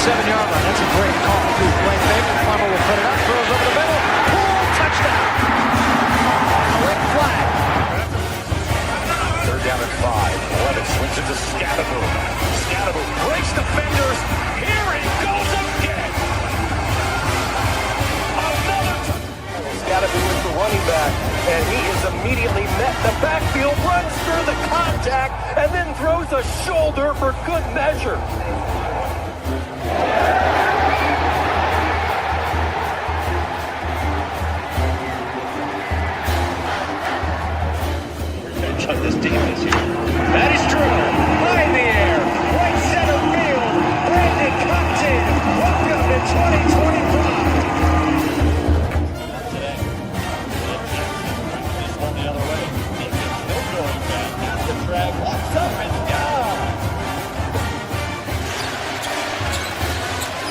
7-yard line. That's a great call. Play fake. Plummer will put it up. Throws over the middle. Poole, touchdown. Red flag. 3rd down and 5. Levis swings it to Scadaboo. Scadaboo breaks defenders. Here he goes again. Another Scadaboo is the running back, and he is immediately met in the backfield, runs through the contact, and then throws a shoulder for good measure. Chuck this defense here. That is true. High in the air. Right center field. Brandon Compton. Welcome to 2025. Today. Just one the other way. Still going back. Got the drag. Walks up and down.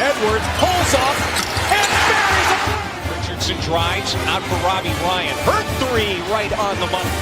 Edwards pulls off and buries it. Richardson drives out for Robbie Ryan. Hurt 3 right on the money.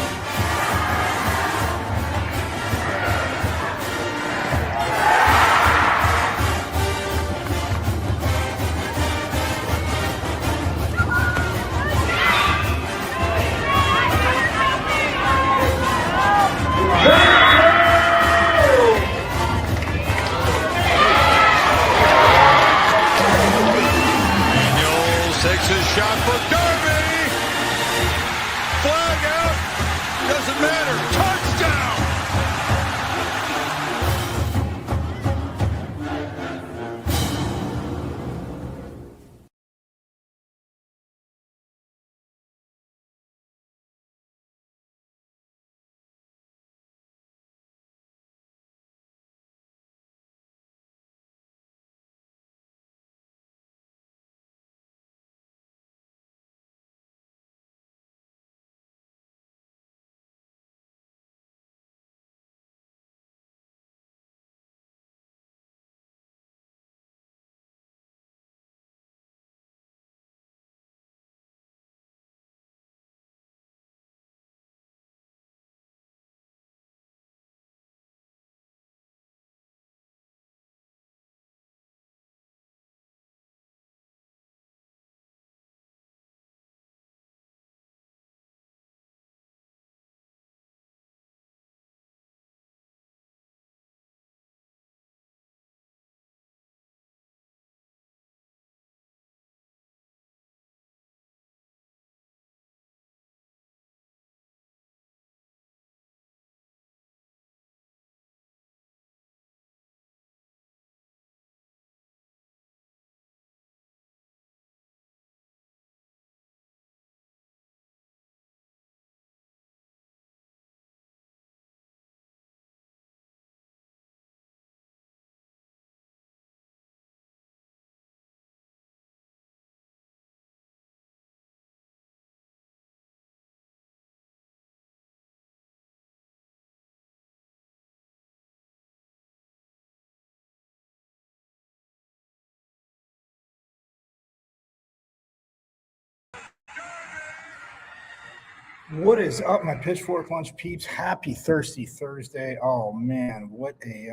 Takes his shot for Darby. Flag out. Doesn't matter. Touchdown. What is up, my Pitchfork Lunch peeps? Happy Thirsty Thursday. Oh, man, what a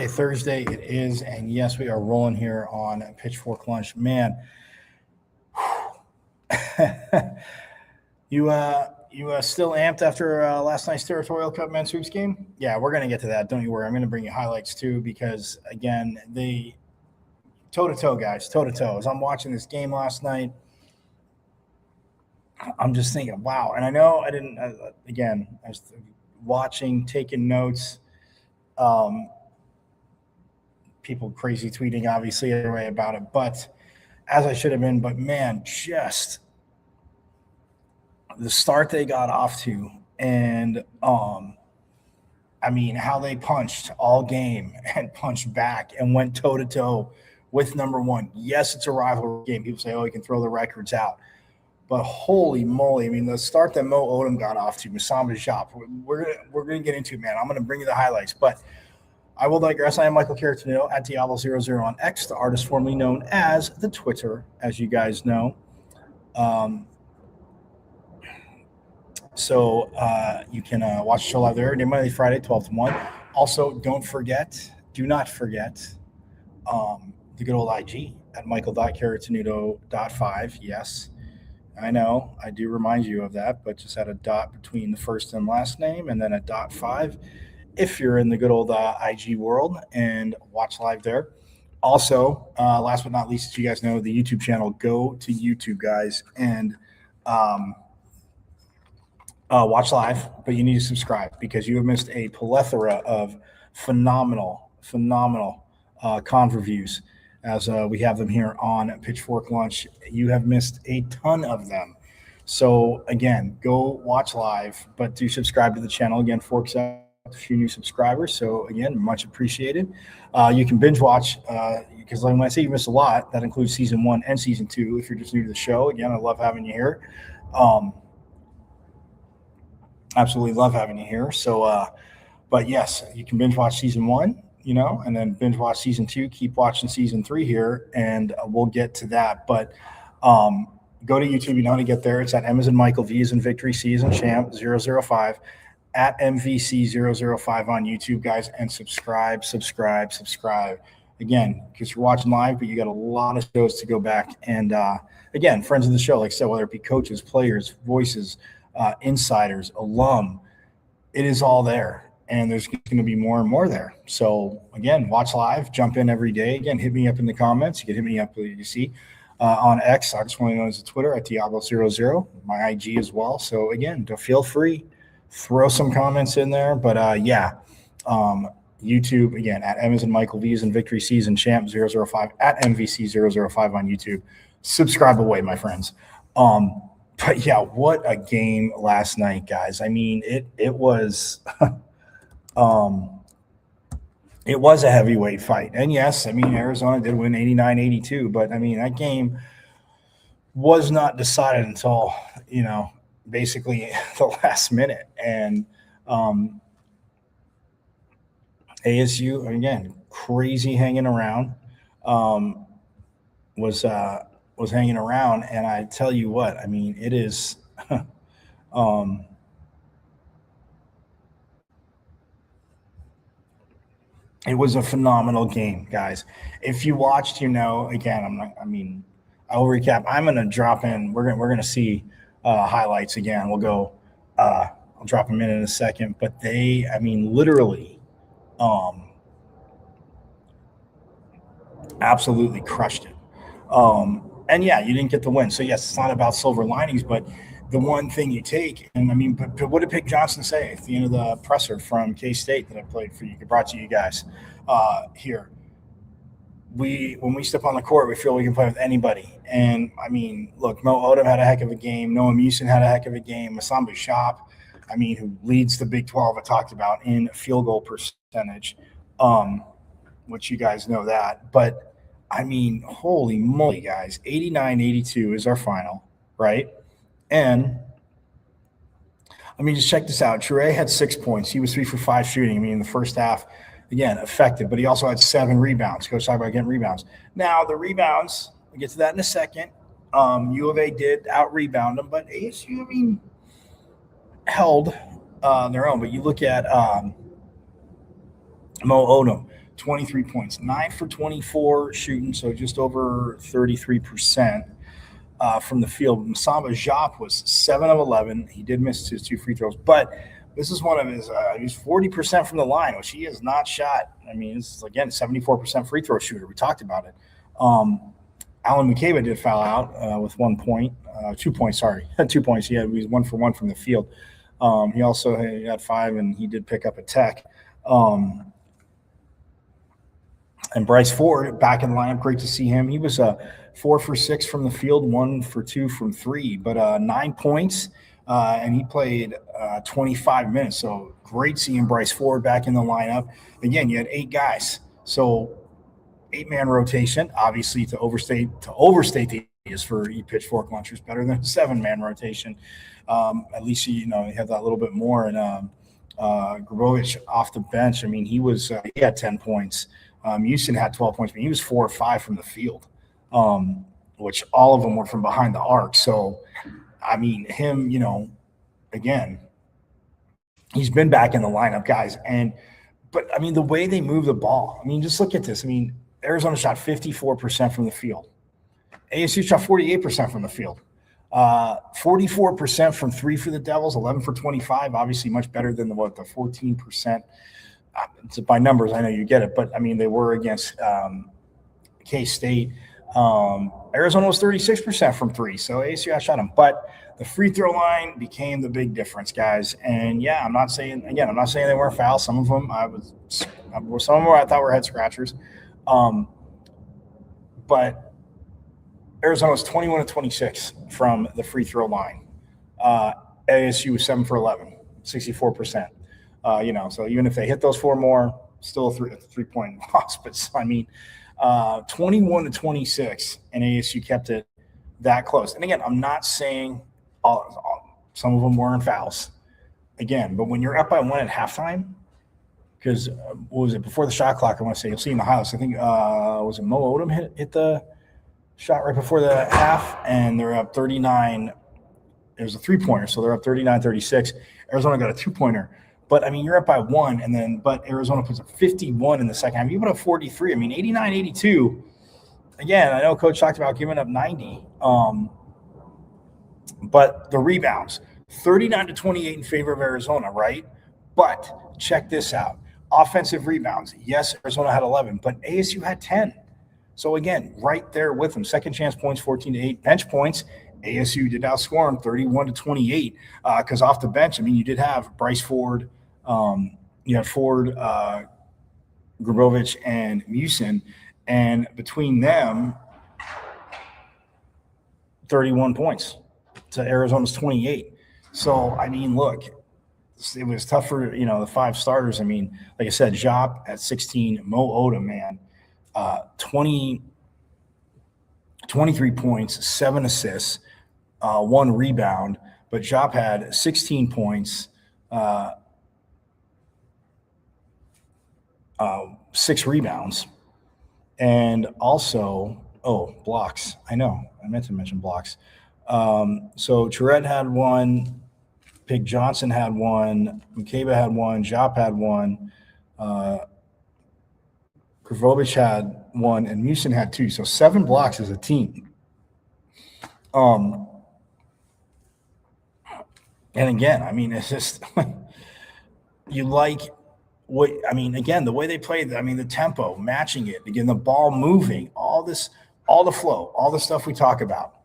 Thursday it is. And yes, we are rolling here on Pitchfork Lunch. Man, you still amped after last night's Territorial Cup Men's Hoops game? Yeah, we're going to get to that. Don't you worry. I'm going to bring you highlights too because, again, toe-to-toe, guys, toe-to-toe. As I'm watching this game last night, I'm just thinking, wow. And I know I didn't, again, I was watching, taking notes, people crazy tweeting, obviously, every way about it, but as I should have been. But, man, just the start they got off to and, I mean, how they punched all game and punched back and went toe-to-toe with number one. Yes, it's a rivalry game. People say, oh, you can throw the records out. But holy moly, I mean, the start that Mo Odom got off to, Masamba Shop, we're gonna get into it, man. I'm going to bring you the highlights. But I will digress. I am Michael Caratanillo at Diablo00 on X, the artist formerly known as the Twitter, as you guys know. So you can watch the show live there every Monday, Friday, 12 to 1. Also, do not forget the good old IG at michael.carrotenuto.5. Yes, I know, I do remind you of that, but just add a dot between the first and last name and then a .5 if you're in the good old IG world and watch live there. Also, last but not least, as you guys know, the YouTube channel. Go to YouTube, guys, and watch live, but you need to subscribe because you have missed a plethora of phenomenal con reviews as we have them here on Pitchfork Lunch. You have missed a ton of them. So again, go watch live, but do subscribe to the channel. Again, Forks out a few new subscribers. So again, much appreciated. You can binge watch because when I say you missed a lot, that includes season 1 and season 2. If you're just new to the show, again, I love having you here. Absolutely love having you here. So, but yes, you can binge watch season 1, and then binge watch season 2, keep watching season 3 here, and we'll get to that. But go to YouTube. You know how to get there. It's at M as in Michael, V as in Victory, C as in Champ 005 at MVC005 on YouTube, guys, and subscribe. Again, because you're watching live, but you got a lot of shows to go back. And again, friends of the show, like I said, whether it be coaches, players, voices, insiders, alum, it is all there. And there's going to be more and more there. So again, watch live, jump in every day. Again, hit me up in the comments. You can hit me up, you see, on X. I just want to know as a Twitter at Diablo00, my IG as well. So again, feel free, throw some comments in there. But YouTube, again, at M as in Michael, V as in Victory, C as in Champ 005 at MVC005 on YouTube. Subscribe away, my friends. But yeah, what a game last night, guys. I mean, it was it was a heavyweight fight. And yes, I mean, Arizona did win 89-82, but I mean, that game was not decided until, basically the last minute. And ASU, again, crazy hanging around, was hanging around. And I tell you what, I mean, it is it was a phenomenal game, guys. If you watched, again, I'll recap. I'm going to drop in. We're going to see highlights again. We'll go, I'll drop them in a second, but they, literally, absolutely crushed it. And yeah, you didn't get the win. So yes, it's not about silver linings, but the one thing you take, and but what did Pick Johnson say at the end of the presser from K-State that I played for you, brought to you guys here? When we step on the court, we feel we can play with anybody. And look, Mo Odom had a heck of a game. Noah Musin had a heck of a game. Masamba Shop, who leads the Big 12, I talked about in field goal percentage, which you guys know that. But holy moly, guys, 89-82 is our final, right? And just check this out. Toure had 6 points. He was 3 for 5 shooting. In the first half, again, effective, but he also had 7 rebounds. Coach talked about getting rebounds. Now, the rebounds, we'll get to that in a second. U of A did out-rebound them, but ASU, held their own. But you look at Mo Odom, 23 points, 9 for 24 shooting, so just over 33%. From the field. Masamba Jop was 7 of 11. He did miss his 2 free throws, but this is one of his. He's 40% from the line, which he has not shot. This is again 74% free throw shooter. We talked about it. Alan McCabe did foul out with 1 point, 2 points. Sorry, 2 points. He was 1 for 1 from the field. He also had 5, and he did pick up a tech. And Bryce Ford back in the lineup. Great to see him. He was 4 for 6 from the field, 1 for 2 from 3, but 9 points, and he played 25 minutes. So great seeing Bryce Ford back in the lineup. Again, you had 8 guys, so 8-man rotation. Obviously, to overstate the is for Pitchfork Lunchers better than a 7-man rotation. At least you have that little bit more. And Grabovich off the bench. He had 10 points. Houston had 12 points, but he was 4 or 5 from the field, which all of them were from behind the arc. So, him, again, he's been back in the lineup, guys. But I mean, the way they move the ball, I mean, just look at this. I mean, Arizona shot 54% from the field. ASU shot 48% from the field. 44% from three for the Devils, 11 for 25. Obviously, much better than the 14%. By numbers, I know you get it, but I mean, they were against K-State. Arizona was 36% from three, so ASU outshot them. But the free throw line became the big difference, guys. And yeah, I'm not saying they weren't fouls. Some of them I thought were head scratchers. But Arizona was 21 to 26 from the free throw line. ASU was 7 for 11, 64%. So even if they hit those four more, still a 3-point loss. But I mean, 21 to 26, and ASU kept it that close. And again, I'm not saying some of them weren't fouls. Again, but when you're up by one at halftime, because what was it before the shot clock? I want to say you'll see in the highlights. I think was it Mo Odom hit the shot right before the half, and they're up 39. It was a 3-pointer, so they're up 39-36. Arizona got a 2-pointer. But, I mean, you're up by one, but Arizona puts up 51 in the second half. You put up 43. I mean, 89-82. Again, I know Coach talked about giving up 90. But the rebounds, 39 to 28 in favor of Arizona, right? But check this out. Offensive rebounds. Yes, Arizona had 11, but ASU had 10. So, again, right there with them. Second chance points, 14 to 8. Bench points. ASU did outscore them 31 to 28 because off the bench, I mean, you did have Bryce Ford. You had Ford, Grabovich, and Musin, and between them, 31 points to Arizona's 28. So, I mean, look, it was tough for, the five starters. I mean, like I said, Jop at 16, Mo Odom, man, 23 points, 7 assists, 1 rebound, but Jop had 16 points, 6 rebounds, and also blocks. I know I meant to mention blocks. So Tourette had 1, Pig Johnson had 1, McCabe had 1, Jop had 1, Kravovic had 1, and Musin had 2. So 7 blocks as a team. And again, I mean, it's just you like what I mean. Again, the way they played, I mean, the tempo, matching it, again, the ball moving, all the flow, all the stuff we talk about,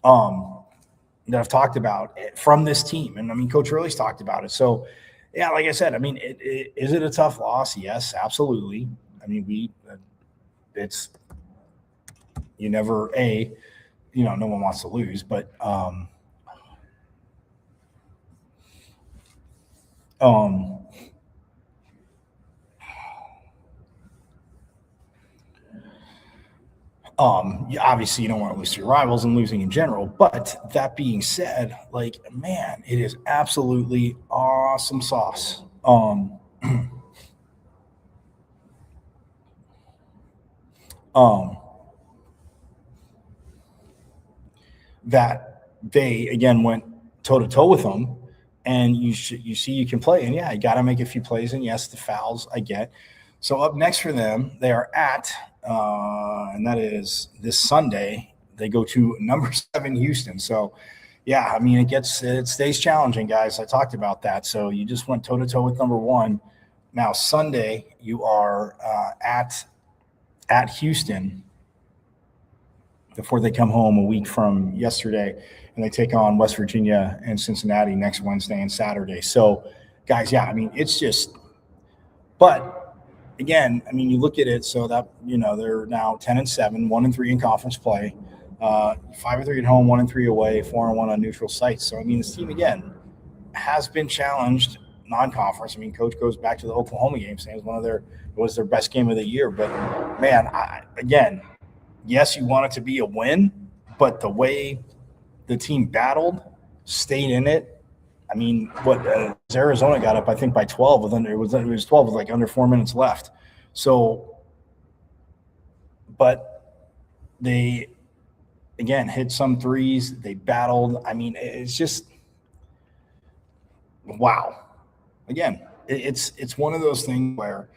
that I've talked about from this team, and I mean, Coach Hurley's talked about it. So, yeah, like I said, I mean, is it a tough loss? Yes, absolutely. I mean, it's you never no one wants to lose, but obviously you don't want to lose to your rivals and losing in general, but that being said, like, man, it is absolutely awesome sauce. That they again went toe-to-toe with them, and you see you can play, and yeah, you got to make a few plays, and yes, the fouls I get. So up next for them, they are at and that is this Sunday. They go to number 7 Houston. So yeah, I mean, it stays challenging, guys. I talked about that. So you just went toe-to-toe with number 1. Now Sunday you are at Houston before they come home a week from yesterday, and they take on West Virginia and Cincinnati next Wednesday and Saturday. So, guys, yeah, I mean, it's just – but, again, I mean, you look at it, so that, they're now 10-7, 1-3 in conference play, 5-3 at home, 1-3 away, 4-1 on neutral sites. So, I mean, this team, again, has been challenged non-conference. I mean, Coach goes back to the Oklahoma game, saying it was their best game of the year. But, man, again – yes, you want it to be a win, but the way the team battled, stayed in it. I mean, Arizona got up, I think, by 12. It was 12 with like under 4 minutes left. So, but they, again, hit some threes. They battled. I mean, it's just wow. Again, it's one of those things where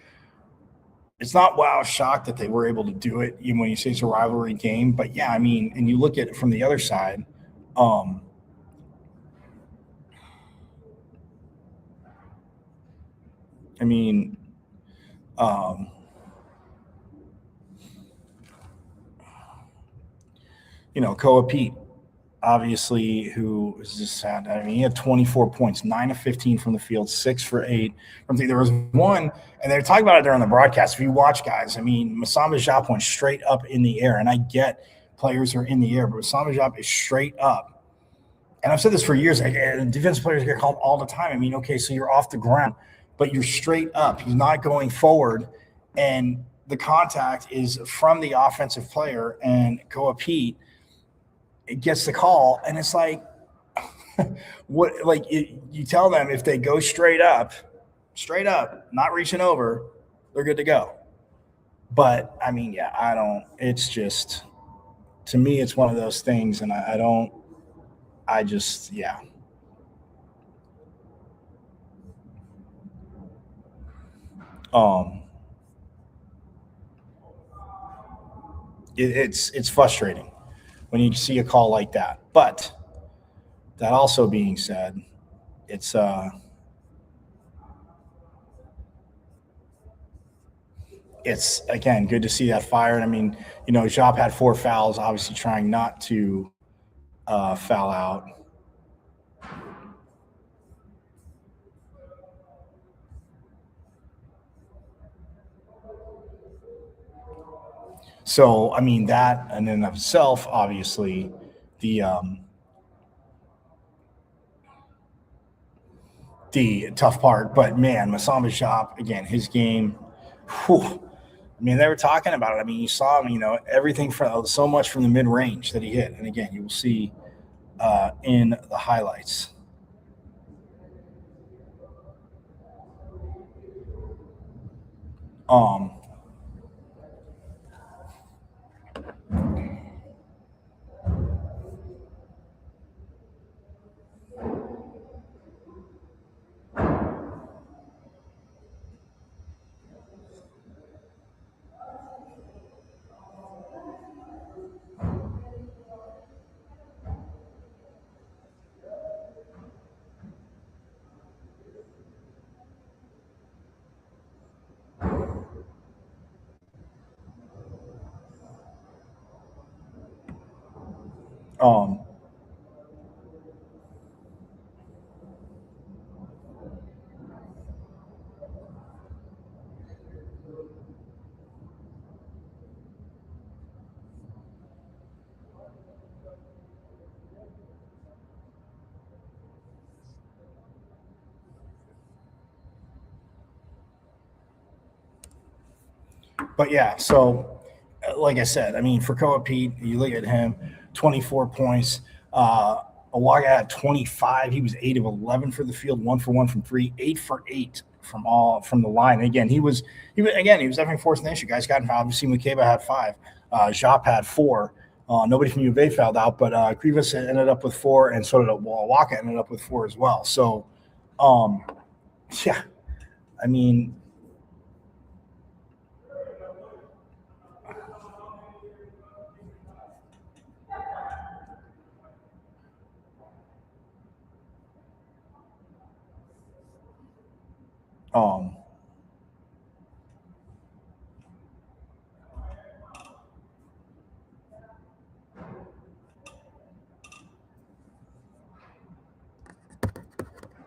it's not wow shocked that they were able to do it, even when you say it's a rivalry game. But yeah, I mean, and you look at it from the other side. I mean, Koa Pete, obviously, who was just sad. I mean, he had 24 points, 9 of 15 from the field, 6 for 8. There was one, and they were talking about it during the broadcast. If you watch, guys, I mean, Masamba Diop went straight up in the air, and I get players are in the air, but Masamba Diop is straight up. And I've said this for years. Defensive players get called all the time. I mean, okay, so you're off the ground, but you're straight up. He's not going forward, and the contact is from the offensive player, and Koa Pete – it gets the call, and it's like, what? Like you tell them if they go straight up, not reaching over, they're good to go. But I mean, yeah, I don't. It's just, to me, it's one of those things, and I don't. I just, yeah. It's frustrating when you see a call like that. But that also being said, it's again good to see that fire. And I mean, Diop had 4 fouls, obviously trying not to foul out. So, I mean, that in and of itself, obviously, the tough part. But, man, Masamba Diop, again, his game, whew, I mean, they were talking about it. I mean, you saw him, everything from so much from the mid-range that he hit. And, again, you will see in the highlights. But yeah, so like I said, I mean, for Koa Pete, you look at him, 24 points. Awaga had 25. He was 8 of 11 for the field, 1 for 1 from 3, 8 for 8 from the line. And again, he was definitely forcing the issue. Guys got involved. Obviously, Makeba had 5. Diop had 4. Nobody from U of A fouled out, but Krivas ended up with 4, and so did Awaga ended up with 4 as well. So, yeah, I mean.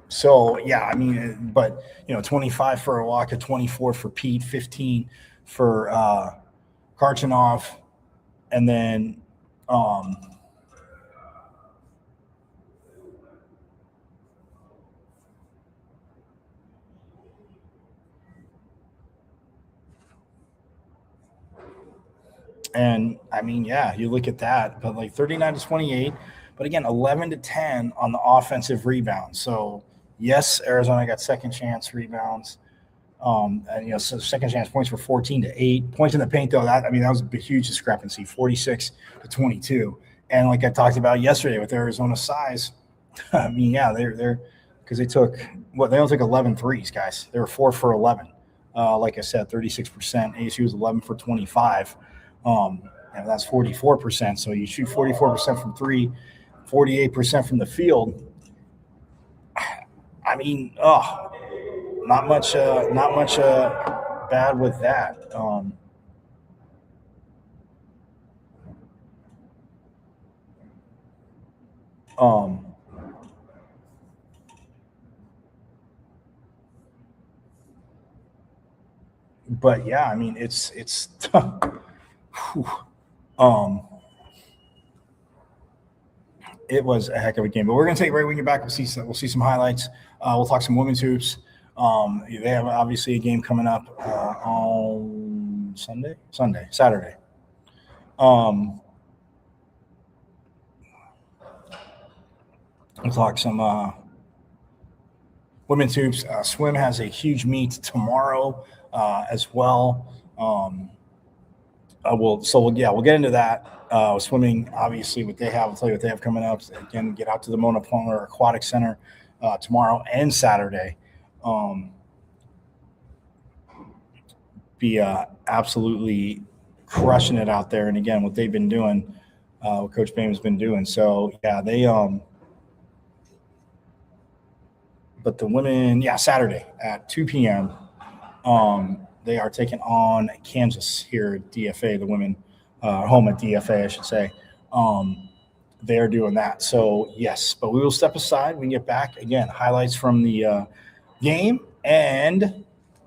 So yeah, I mean, but 25 for Awaka, 24 for Pete, 15 for Karchanov, and then and I mean, yeah, you look at that, but like 39 to 28, but again, 11 to 10 on the offensive rebound. So yes, Arizona got second chance rebounds. And so second chance points were 14 to 8. Points in the paint, though, that was a huge discrepancy, 46 to 22. And like I talked about yesterday with Arizona's size, I mean, yeah, they're because they only took 11 threes, guys. They were 4 for 11. Like I said, 36%. ASU was 11 for 25. And that's 44%. So you shoot 44% from three, 48% from the field. I mean, not much bad with that. But yeah, I mean, it's it was a heck of a game. But we're gonna take a break. When we get back, we'll see some highlights. We'll talk some women's hoops. They have obviously a game coming up on Saturday. We'll talk some women's hoops. Swim has a huge meet tomorrow as well. We'll get into that. Swimming, obviously, what they have. I'll tell you what they have coming up. Again, get out to the Mona Palmer Aquatic Center tomorrow and Saturday. Be absolutely crushing it out there. And again, what they've been doing, what Coach Bain has been doing. So yeah, they but the women, Saturday at 2 p.m. They are taking on Kansas here at DFA. The women home at DFA, I should say. They are doing that. So yes, but we will step aside. We can get back again. Highlights from the game, and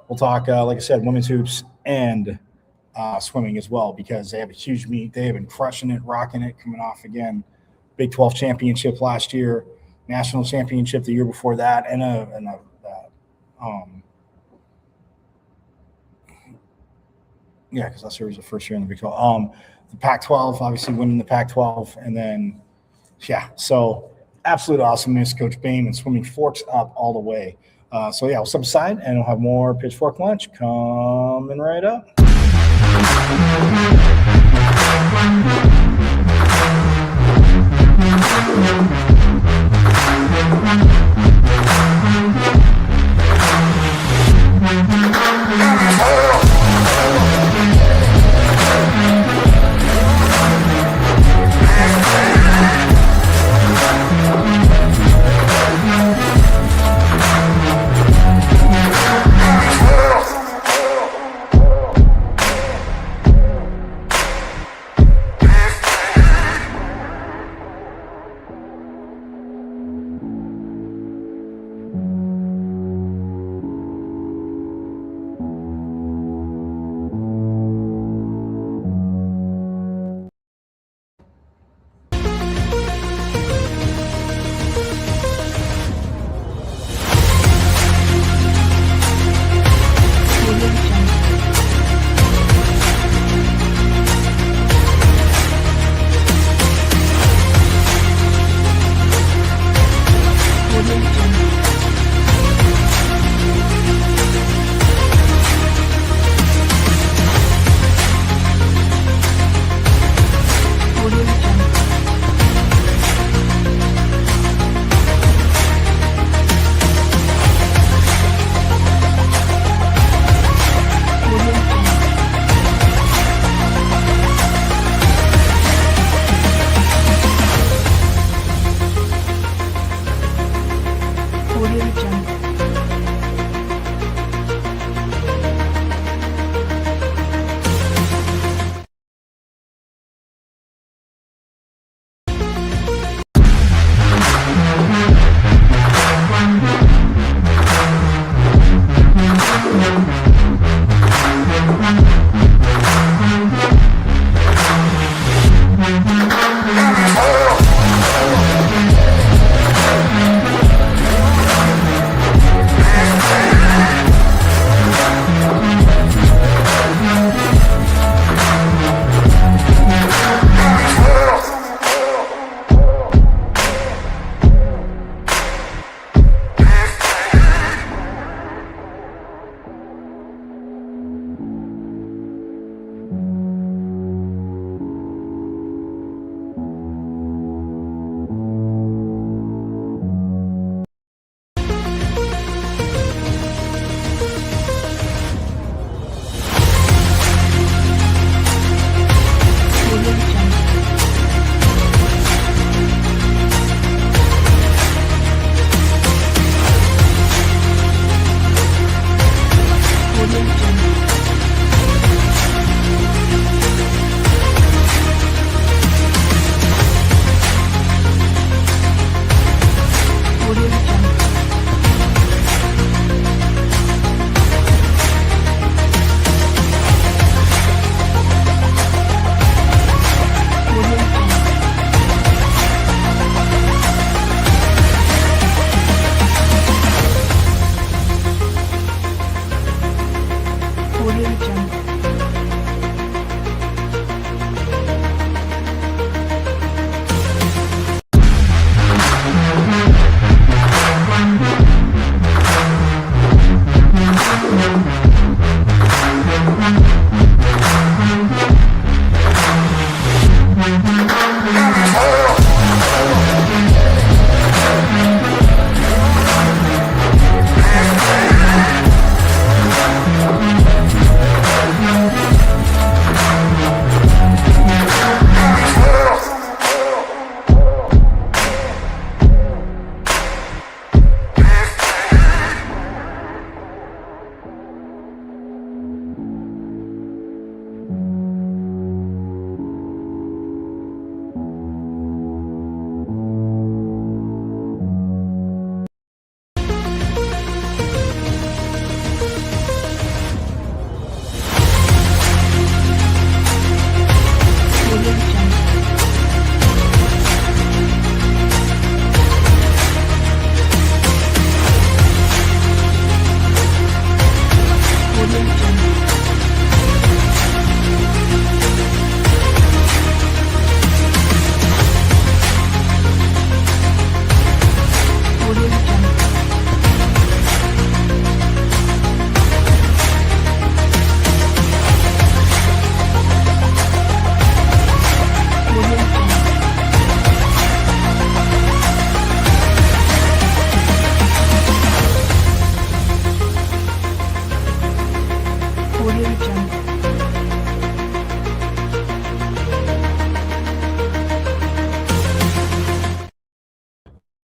we'll talk, like I said, women's hoops and swimming as well, because they have a huge meet. They have been crushing it, rocking it, coming off again Big 12 championship last year, national championship the year before that, and because last year was the first year in the Big 12. The Pac-12, obviously winning the Pac-12, and then so absolute awesomeness. Coach Bain and swimming forks up all the way. So we'll step aside and we'll have more Pitchfork Lunch coming right up.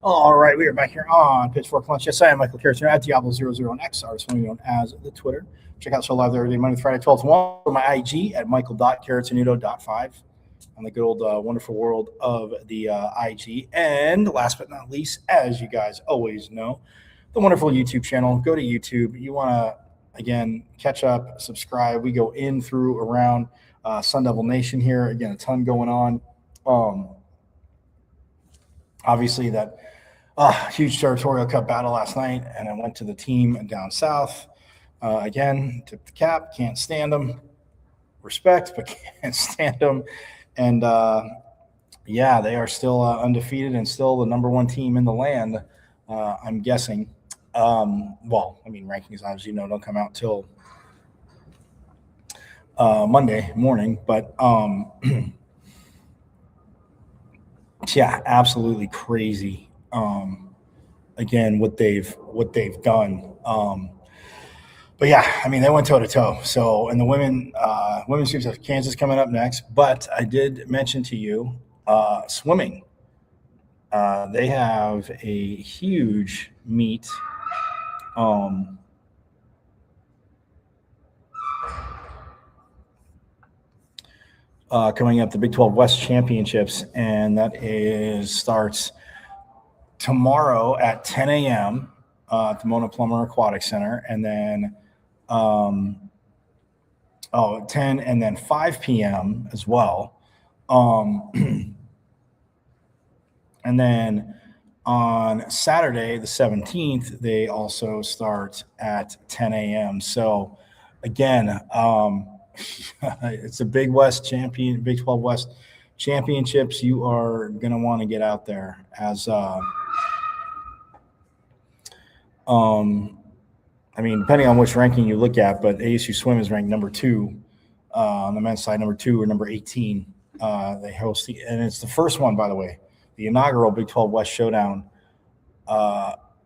All right, we are back here on Pitchfork Lunch. Yes, I am Michael Carrot at Diablo00 on X, or formerly known as the Twitter. Check out show live every day, Monday through Friday, 12 to 1, or my IG at michael.carrotenuto.5 on the good old wonderful world of the IG. And last but not least, as you guys always know, the wonderful YouTube channel. Go to YouTube. You want to, again, catch up, subscribe. We go in, through, around Sun Devil Nation here. Again, a ton going on. Obviously, that huge Territorial Cup battle last night, and I went to the team down south. Again, took the cap, can't stand them. Respect, but can't stand them. And, yeah, they are still undefeated and still the number one team in the land, I'm guessing. Well, I mean, rankings, as you know, don't come out till Monday morning. But, yeah, absolutely crazy. Again, what they've done. But yeah, I mean, they went toe to toe. So, and the women's groups have Kansas coming up next. But I did mention to you, swimming. They have a huge meet. Coming up, the Big 12 West Championships, and that starts tomorrow at 10 a.m. At the Mona Plummer Aquatic Center, and then 10 and then 5 p.m. as well. And then on Saturday, the 17th, they also start at 10 a.m. So again, it's a Big 12 West Championships. You are going to want to get out there as I mean, depending on which ranking you look at, but ASU Swim is ranked number 2 on the men's side, number 2 or number 18. They host and it's the first one, by the way, the inaugural Big 12 West Showdown,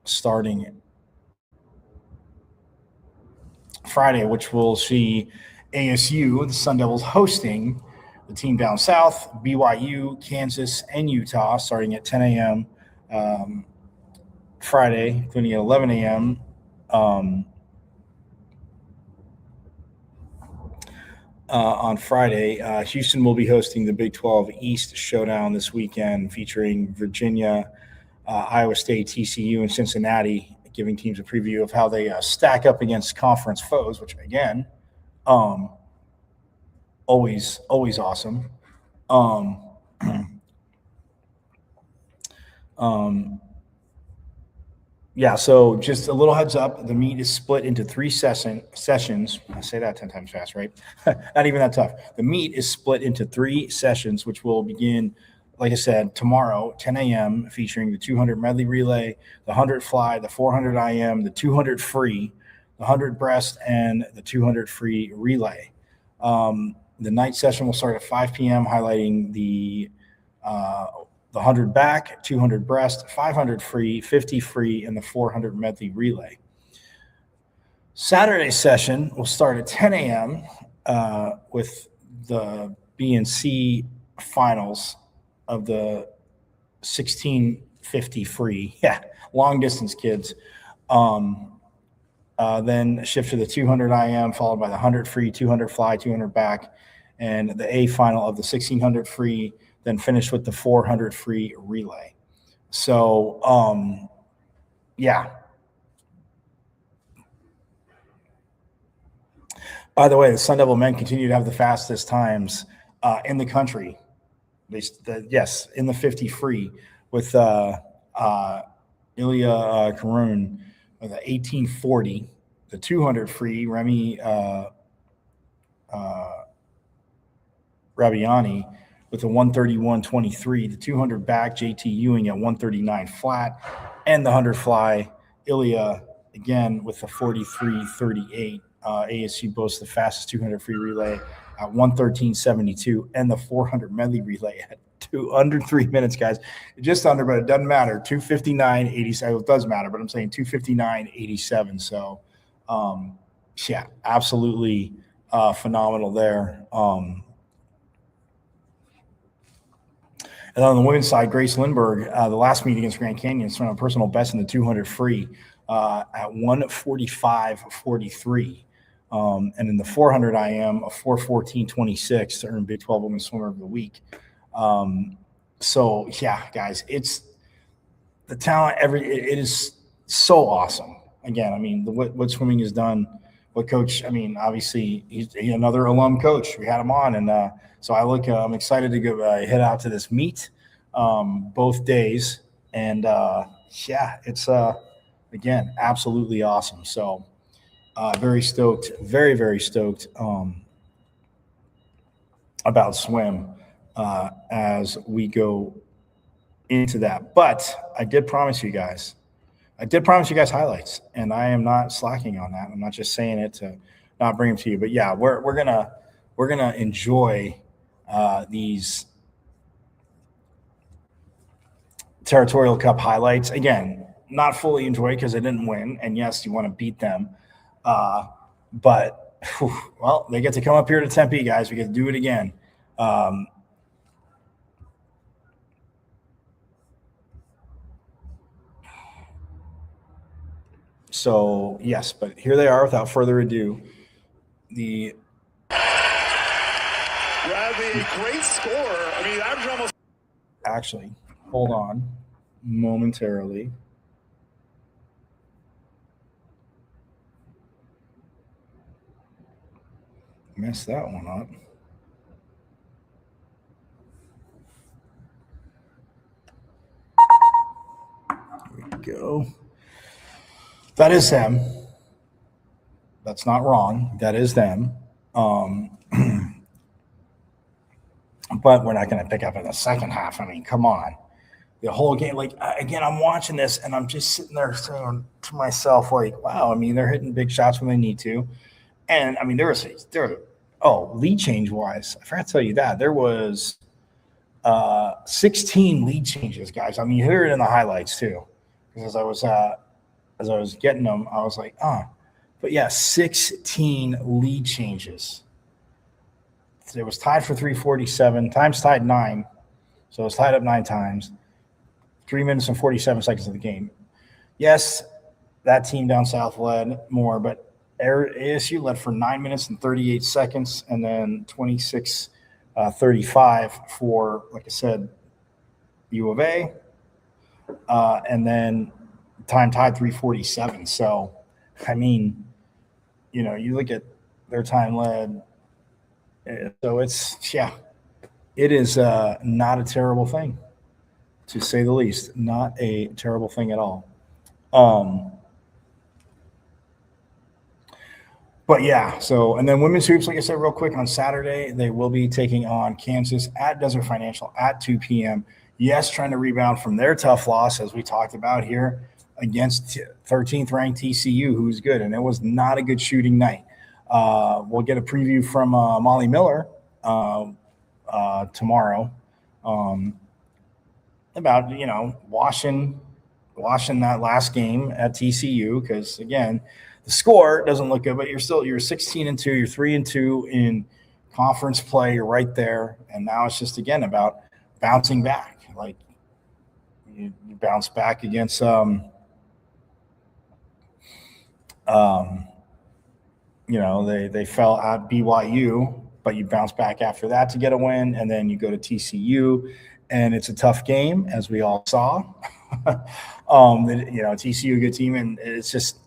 starting Friday, which will see ASU, the Sun Devils, hosting the team down south, BYU, Kansas, and Utah, starting at 10 a.m. Friday, including at 11 a.m. On Friday. Houston will be hosting the Big 12 East Showdown this weekend, featuring Virginia, Iowa State, TCU, and Cincinnati, giving teams a preview of how they stack up against conference foes, which, again, always awesome. Yeah, so just a little heads up. The meet is split into 3 sessions. I say that 10 times fast, right? Not even that tough. The meet is split into 3 sessions, which will begin, like I said, tomorrow, 10 a.m., featuring the 200 medley relay, the 100 fly, the 400 IM, the 200 free, the 100 breast, and the 200 free relay. The night session will start at 5 p.m., highlighting the 100 back, 200 breast, 500 free, 50 free, and the 400 medley relay. Saturday session will start at 10 a.m. With the B and C finals of the 1650 free. Yeah, long distance kids. Then shift to the 200 IM, followed by the 100 free, 200 fly, 200 back, and the A final of the 1600 free, then finish with the 400 free relay. So, yeah. By the way, the Sun Devil men continue to have the fastest times in the country. Yes, in the 50 free with Ilya Karun with the 1840, the 200 free, Remy Rabiani with the 131.23, the 200 back, JT Ewing at 139 flat, and the 100 fly, Ilya again with the 43.38. ASU boasts the fastest 200 free relay at 113.72, and the 400 medley relay at under 3 minutes, guys. Just under, but it doesn't matter. 259.87. It does matter, but I'm saying 259.87. So, yeah, absolutely phenomenal there. And on the women's side, Grace Lindbergh, the last meet against Grand Canyon, swam a personal best in the 200 free at 145.43. And in the 400 IM, a 414.26 to earn Big 12 Women's Swimmer of the Week. So, yeah, guys, it's the talent. It is so awesome. Again, I mean, what swimming has done, what coach, I mean, obviously, he's another alum coach. We had him on, and so I'm excited to go head out to this meet both days. And, yeah, it's, again, absolutely awesome. So, very stoked, very, very stoked about swim as we go into that. But I did promise you guys highlights, and I am not slacking on that. I'm not just saying it to not bring them to you. But, yeah, we're gonna enjoy these Territorial Cup highlights. Again, not fully enjoy because I didn't win, and yes, you want to beat them. But, well, they get to come up here to Tempe, guys. We get to do it again. So, yes, but here they are without further ado. The great score. I mean, average almost. Actually, hold on momentarily. Messed that one up. There we go. That is them. That's not wrong. That is them. But we're not going to pick up in the second half. I mean, come on. The whole game, like, again, I'm watching this, and I'm just sitting there saying to myself, like, wow, I mean, they're hitting big shots when they need to. And, I mean, lead change-wise, I forgot to tell you that. There was 16 lead changes, guys. I mean, you hear it in the highlights, too. Because as I was getting them, I was like, But, yeah, 16 lead changes. It was tied for 347. Times tied 9. So it was tied up 9 times. 3 minutes and 47 seconds of the game. Yes, that team down south led more, but ASU led for 9 minutes and 38 seconds, and then 26:35 for, like I said, U of A. And then time tied 347. So, I mean, you look at their time led. So it is not a terrible thing, to say the least. Not a terrible thing at all. But yeah, so, and then women's hoops, like I said, real quick, on Saturday, they will be taking on Kansas at Desert Financial at 2 p.m. Yes, trying to rebound from their tough loss, as we talked about here, against 13th ranked TCU, who's good. And it was not a good shooting night. We'll get a preview from Molly Miller tomorrow about, washing that last game at TCU, because, again, the score doesn't look good, but you're 16-2, you're 3-2 in conference play. You're right there, and now it's just, again, about bouncing back. Like, you bounce back against they fell at BYU, but you bounce back after that to get a win, and then you go to TCU, and it's a tough game, as we all saw. TCU, a good team, and it's just,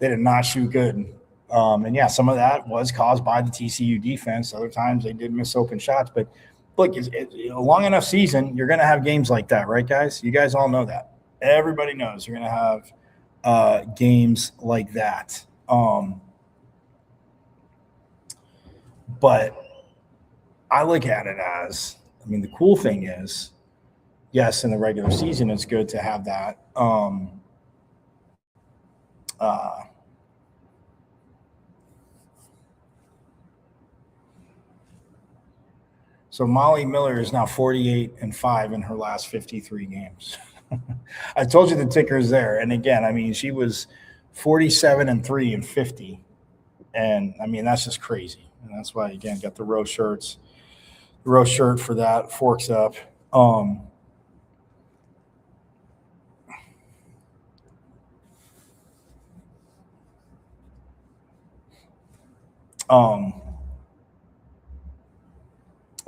they did not shoot good. And yeah, some of that was caused by the TCU defense. Other times they did miss open shots. But look, a long enough season, you're going to have games like that, right, guys? You guys all know that. Everybody knows you're going to have games like that. But I look at it as, the cool thing is, yes, in the regular season, it's good to have that. So Molly Miller is now 48-5 in her last 53 games. I told you the ticker is there. And again, she was 47-3 in 50. And that's just crazy. And that's why, again, got the row shirts. The row shirt for that, Forks Up.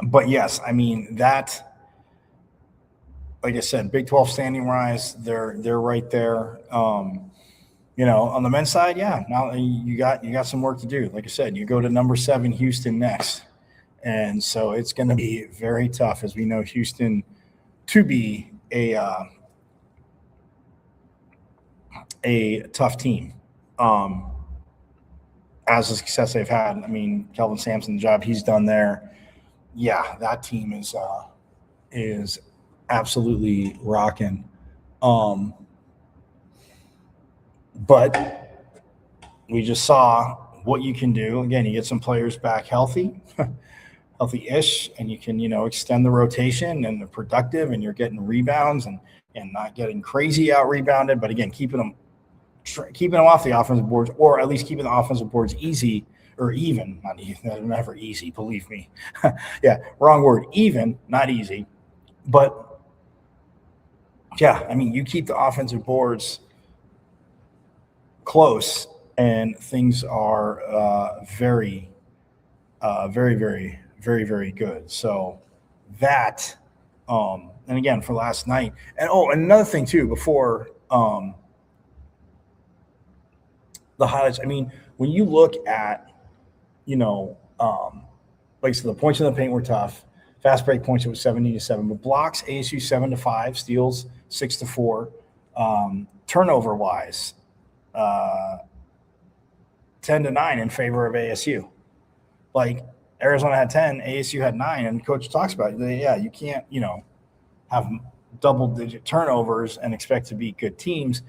But yes, that, like I said, Big 12 standing rise, they're right there. On the men's side, yeah, now you got some work to do. Like I said, you go to number 7 Houston next, and so it's going to be very tough, as we know Houston to be a tough team. As the success they've had, Kelvin Sampson, the job he's done there. Yeah, that team is absolutely rocking. But we just saw what you can do. Again, you get some players back healthy-ish, and you can, extend the rotation, and they're productive, and you're getting rebounds and not getting crazy out rebounded. But again, keeping them off the offensive boards, or at least keeping the offensive boards easy. Or even, not even, never easy, believe me. Yeah, wrong word. Even, not easy. But, yeah, you keep the offensive boards close, and things are very, very, very, very, very good. So that, and again, for last night. And, another thing, too, before the highlights. When you look at, like I said, the points in the paint were tough. Fast break points, it was 70-7. But blocks, ASU 7-5, steals 6-4. Turnover wise, 10-9 in favor of ASU. Like, Arizona had 10, ASU had 9, and coach talks about it. Yeah, you can't, have double-digit turnovers and expect to beat good teams.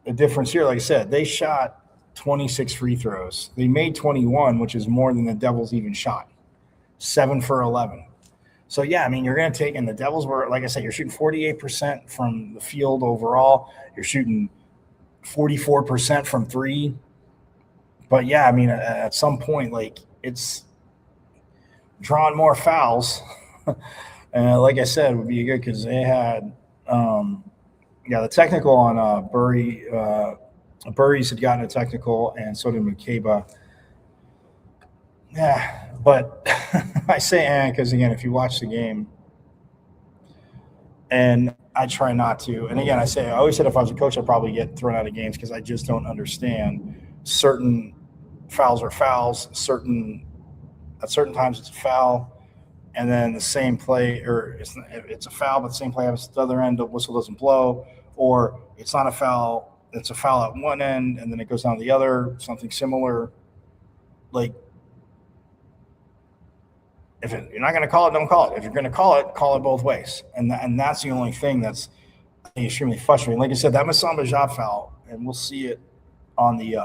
The difference here, like I said, they shot 26 free throws. They made 21, which is more than the Devils even shot. 7 for 11. So, yeah, you're going to take – and the Devils were – like I said, you're shooting 48% from the field overall. You're shooting 44% from three. But, yeah, at some point, like, it's drawing more fouls. And like I said, it would be good because they had the technical on Burry Burries had gotten a technical, and so did McCabe. Yeah, but I say because, again, if you watch the game, and I try not to, and again, I always said if I was a coach, I'd probably get thrown out of games because I just don't understand. Certain fouls are fouls, at certain times it's a foul, and then the same play, or it's a foul, but the same play happens at the other end, the whistle doesn't blow, or it's not a foul it's a foul at one end and then it goes down the other, something similar. Like, you're not going to call it, don't call it. If you're going to call it both ways. And that's the only thing that's extremely frustrating. Like I said, that Masamba Jab foul, and we'll see it on the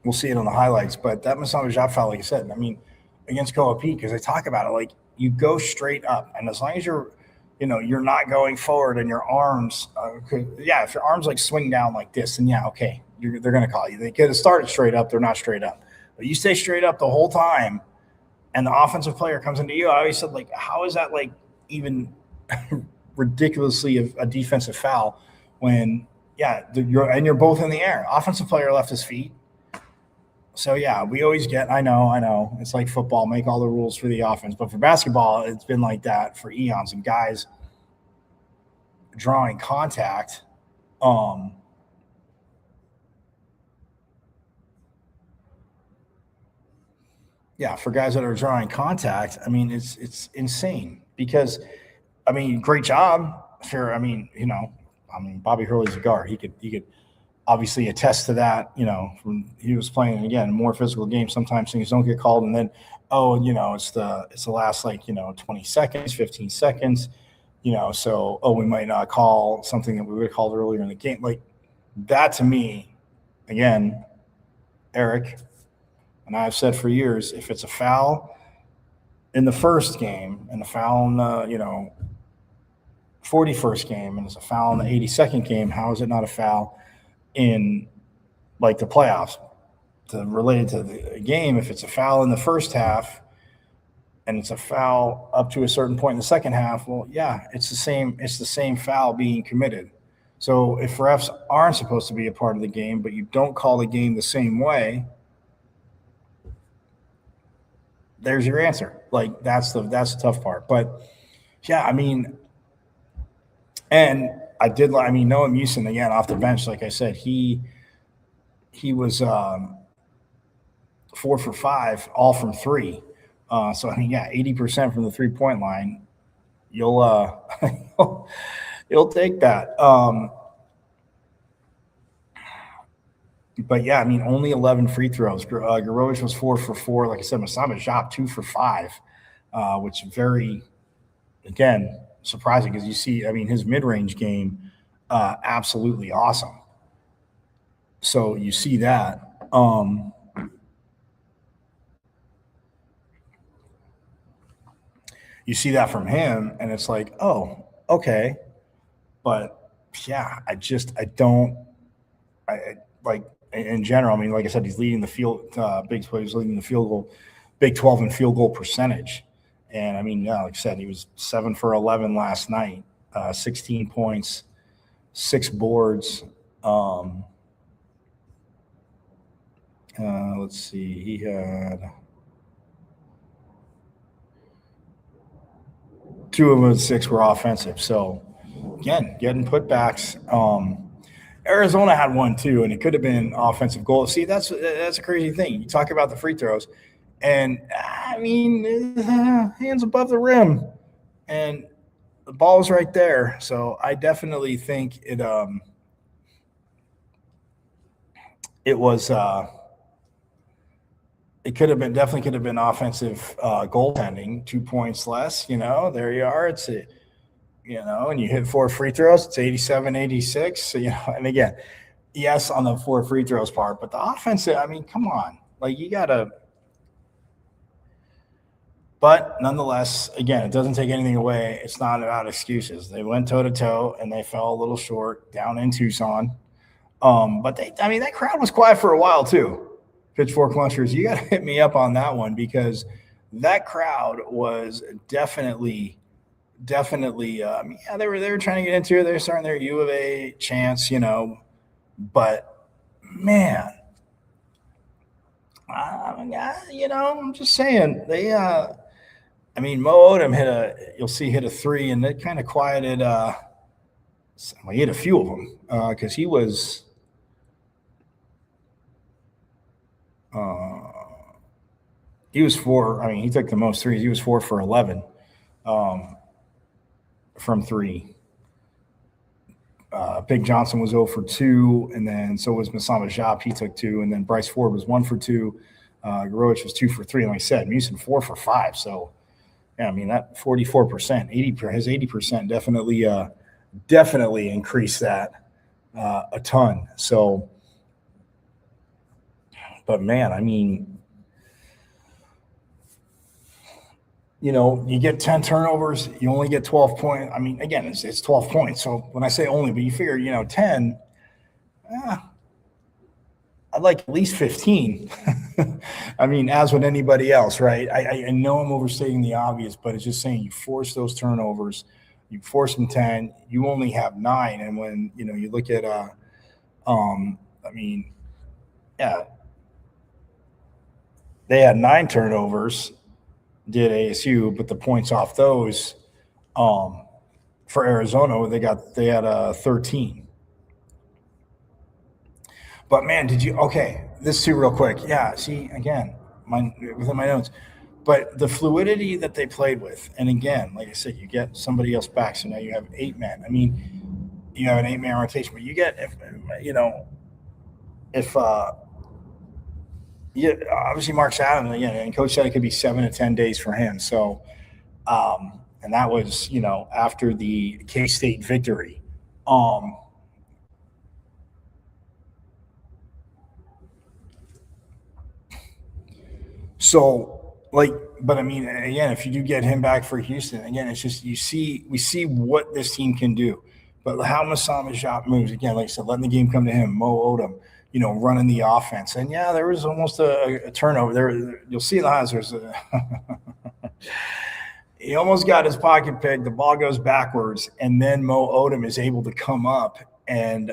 we'll see it on the highlights. But that Masamba Jab foul, like I said, I mean, against Co-op, because they talk about it, like, you go straight up, and as long as you're not going forward and your arms, if your arms like swing down like this, then okay, they're going to call you. They could have started straight up, they're not straight up. But you stay straight up the whole time, and the offensive player comes into you. I always said, like, how is that like even ridiculously a defensive foul when you're both in the air? Offensive player left his feet. So, we always get – I know. It's like football, make all the rules for the offense. But for basketball, it's been like that for eons. And guys drawing contact for guys that are drawing contact, I mean, it's insane because, I mean, great job. Sure, Bobby Hurley's a guard. He could obviously attest to that, from he was playing, again, more physical games. Sometimes things don't get called, and then, it's the last 20 seconds, 15 seconds, so we might not call something that we would have called earlier in the game. Like, that to me, again, Eric, and I've said for years, if it's a foul in the first game and a foul in the 41st game and it's a foul in the 82nd game, how is it not a foul in like the playoffs? Related to the game, if it's a foul in the first half and it's a foul up to a certain point in the second half, well, it's the same foul being committed. So if refs aren't supposed to be a part of the game, but you don't call the game the same way, there's your answer. Like, that's the tough part. But and I did. Noah Musin, again, off the bench, like I said, he was 4 for 5, all from 3. So 80% from the 3-point line. You'll take that. But only 11 free throws. Garovic was 4 for 4. Like I said, Masamba Jab 2 for 5, which very, again, surprising because you see, his mid-range game, absolutely awesome. So you see that. You see that from him, and it's like, oh, okay. But in general, like I said, he's leading the field, he's leading the field goal, Big 12 in field goal percentage. And like I said, he was 7 for 11 last night, 16 points, 6 boards. Let's see, he had 2 of them, 6 were offensive. So again, getting putbacks. Arizona had one too, and it could have been offensive goal. See, that's a crazy thing. You talk about the free throws, and hands above the rim, and the ball was right there. So I definitely think it was it could have been offensive goaltending. 2 points less. There you are. It's a. And you hit 4 free throws, it's 87-86. So, and again, yes, on the 4 free throws part, but the offensive, come on. Like, you got to – but nonetheless, again, it doesn't take anything away. It's not about excuses. They went toe-to-toe, and they fell a little short down in Tucson. But, that crowd was quiet for a while too. Pitchfork Lunchers, you got to hit me up on that one because that crowd was definitely – they were trying to get into it. They were starting their U of A chants, but man, I'm just saying they, Mo Odom hit a 3, and it kind of quieted. He hit a few of them because he was. He was 4. I mean, he took the most threes. He was 4 for 11 from 3. Big Johnson was 0 for 2, and then so was Masama Diop. He took 2, and then Bryce Ford was 1 for 2. Growich was 2 for 3. And like I said, Musin 4 for 5. So, yeah, I mean, that 44%, his 80% definitely increased that a ton. So, but man, I mean, you know, you get 10 turnovers, you only get 12 points. I mean, again, it's 12 points. So when I say only, but you figure, you know, 10, I'd like at least 15. I mean, as with anybody else, right? I know I'm overstating the obvious, but it's just saying you force those turnovers, you force them 10, you only have 9. And when, you know, you look at, I mean, yeah, they had 9 turnovers, did ASU, but the points off those for Arizona, they had 13. But man, this too real quick. Yeah, see, again, within my notes. But the fluidity that they played with, and again, like I said, you get somebody else back, so now you have 8 men. I mean, you have an 8-man rotation, but you get obviously Mark's out, and Coach said it could be 7 to 10 days for him. So, and that was, you know, after the K-State victory. So, like, but I mean, again, if you do get him back for Houston, again, it's just we see what this team can do. But how Masama Diop moves, again, like I said, letting the game come to him, Mo Odom, you know, running the offense. And yeah, there was almost a turnover there. You'll see in the highlights, he almost got his pocket picked. The ball goes backwards, and then Mo Odom is able to come up and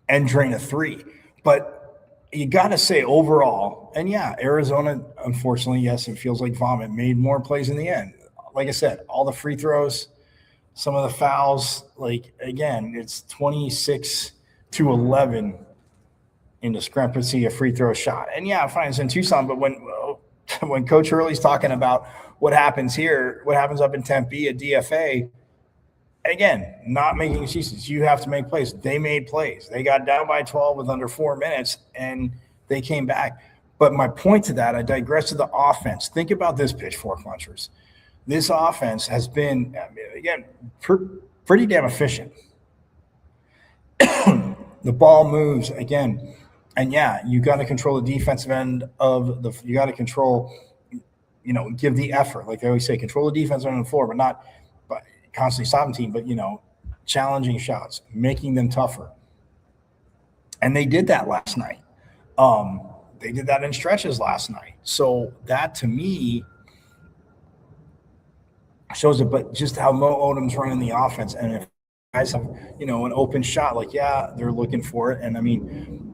drain a 3. But you got to say overall, and yeah, Arizona, unfortunately, yes, it feels like vomit, made more plays in the end. Like I said, all the free throws, some of the fouls, like, again, it's 26-11 in discrepancy, a free throw shot. And yeah, fine, it's in Tucson, but when Coach Hurley's talking about what happens here, what happens up in Tempe at DFA, again, not making excuses. You have to make plays. They made plays. They got down by 12 with under 4 minutes, and they came back. But my point to that, I digress to the offense. Think about this, Pitchfork Lunchers. This offense has been, again, pretty damn efficient. The ball moves, again. And, yeah, you got to control the defensive end of you got to control, you know, give the effort. Like they always say, control the defensive end of the floor, but not – constantly stopping team, but, you know, challenging shots, making them tougher. And they did that last night. They did that in stretches last night. So that, to me, shows it, but just how Mo Odom's running the offense. And if guys have, you know, an open shot, like, yeah, they're looking for it. And, I mean,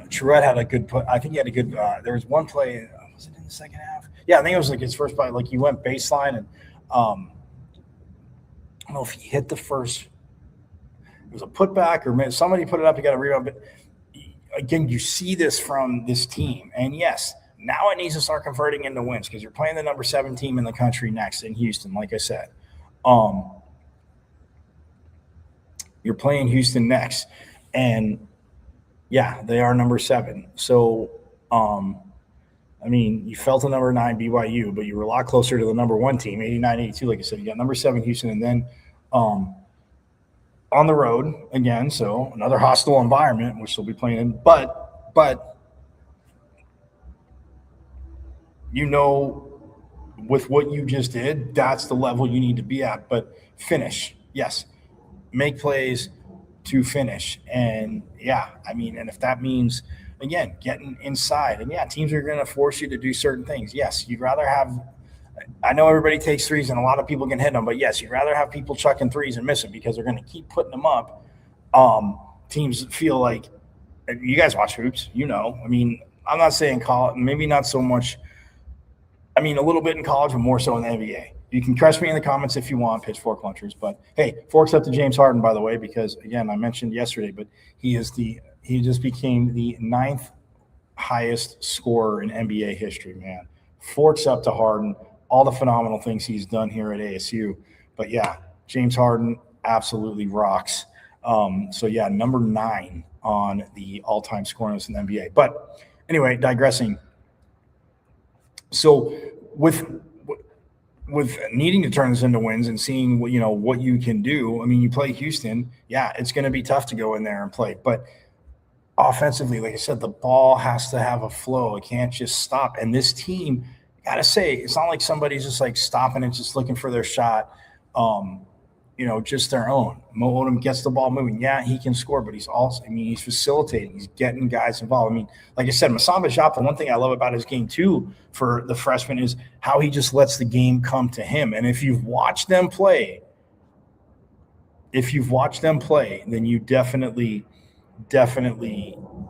Truett had a good put. I think he had a good there was one play. Was it in the second half? Yeah, I think it was like his first play. Like, he went baseline and I don't know if he hit the first. It was a putback or somebody put it up. He got a rebound. But again, you see this from this team. And yes, now it needs to start converting into wins because you're playing the number 7 team in the country next in Houston, like I said. You're playing Houston next. And, yeah, they are number 7. So, I mean, you fell to number 9 BYU, but you were a lot closer to the number 1 team, 89-82. Like I said, you got number 7 Houston, and then on the road again. So another hostile environment, which they'll be playing in. But you know, with what you just did, that's the level you need to be at. But finish, yes, make plays to finish, and yeah, I mean, and if that means, again, getting inside. And, yeah, teams are going to force you to do certain things. Yes, you'd rather have – I know everybody takes threes and a lot of people can hit them, but, yes, you'd rather have people chucking threes and miss them because they're going to keep putting them up. Teams feel like – you guys watch hoops, you know. I mean, I'm not saying college – maybe not so much – I mean, a little bit in college, but more so in the NBA. You can crush me in the comments if you want, Pitchfork Lunchers. But, hey, forks up to James Harden, by the way, because, again, I mentioned yesterday, but he just became the 9th highest scorer in NBA history, man. Forks up to Harden, all the phenomenal things he's done here at ASU. But yeah, James Harden absolutely rocks. So yeah, number 9 on the all-time scoring list in the NBA. But anyway, digressing. So with needing to turn this into wins and seeing what you can do, I mean, you play Houston, yeah, it's going to be tough to go in there and play. But offensively, like I said, the ball has to have a flow. It can't just stop. And this team, got to say, it's not like somebody's just like stopping and just looking for their shot, just their own. Mo Odom gets the ball moving. Yeah, he can score, but he's also, he's facilitating. He's getting guys involved. I mean, like I said, Masamba Diop, the one thing I love about his game too for the freshman is how he just lets the game come to him. And if you've watched them play, then you definitely